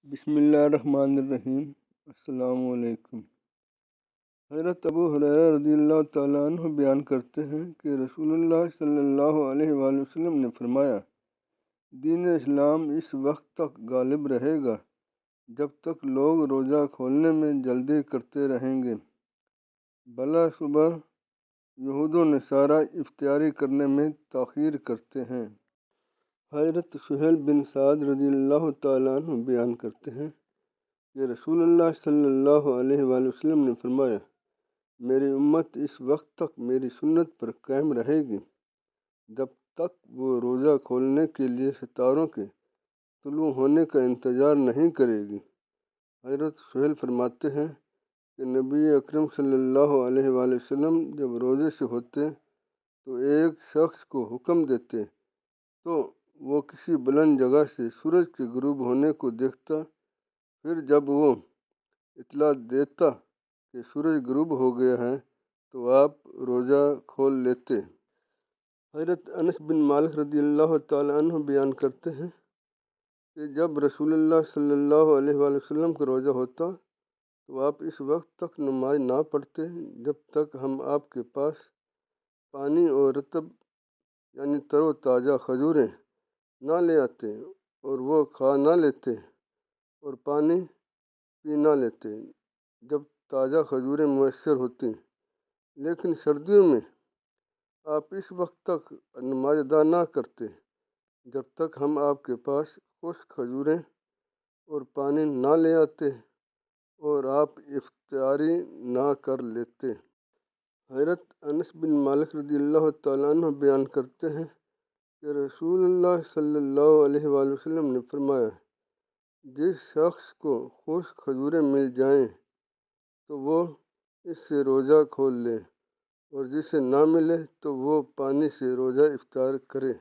بسم اللہ الرحمن الرحیم۔ السلام علیکم۔ حضرت ابو ہریرہ رضی اللہ تعالیٰ عنہ بیان کرتے ہیں کہ رسول اللہ صلی اللہ علیہ وآلہ وسلم نے فرمایا، دین اسلام اس وقت تک غالب رہے گا جب تک لوگ روزہ کھولنے میں جلدی کرتے رہیں گے، بلا صبح یہود و نصارہ افطاری کرنے میں تاخیر کرتے ہیں۔ حضرت سہیل بن سعد رضی اللہ تعالیٰ عنہ بیان کرتے ہیں کہ رسول اللہ صلی اللہ علیہ وآلہ وسلم نے فرمایا، میری امت اس وقت تک میری سنت پر قائم رہے گی جب تک وہ روزہ کھولنے کے لیے ستاروں کے طلوع ہونے کا انتظار نہیں کرے گی۔ حضرت سہیل فرماتے ہیں کہ نبی اکرم صلی اللہ علیہ وآلہ وسلم جب روزے سے ہوتے تو ایک شخص کو حکم دیتے تو وہ کسی بلند جگہ سے سورج کے غروب ہونے کو دیکھتا، پھر جب وہ اطلاع دیتا کہ سورج غروب ہو گیا ہے تو آپ روزہ کھول لیتے۔ حضرت انس بن مالک رضی اللہ تعالیٰ عنہ بیان کرتے ہیں کہ جب رسول اللہ صلی اللہ علیہ وآلہ وسلم کا روزہ ہوتا تو آپ اس وقت تک نماز نہ پڑھتے جب تک ہم آپ کے پاس پانی اور رطب یعنی تر و تازہ کھجوریں نہ لے آتے اور وہ کھا نہ لیتے اور پانی پی نہ لیتے جب تازہ کھجوریں میسر ہوتیں، لیکن سردیوں میں آپ اس وقت تک نماز ادا نہ کرتے جب تک ہم آپ کے پاس خشک کھجوریں اور پانی نہ لے آتے اور آپ افطاری نہ کر لیتے۔ حضرت انس بن مالک رضی اللہ تعالیٰ عنہ بیان کرتے ہیں کہ رسول اللہ صلی اللہ علیہ وآلہ وسلم نے فرمایا، جس شخص کو خشک کھجوریں مل جائیں تو وہ اس سے روزہ کھول لے، اور جسے نہ ملے تو وہ پانی سے روزہ افطار کرے۔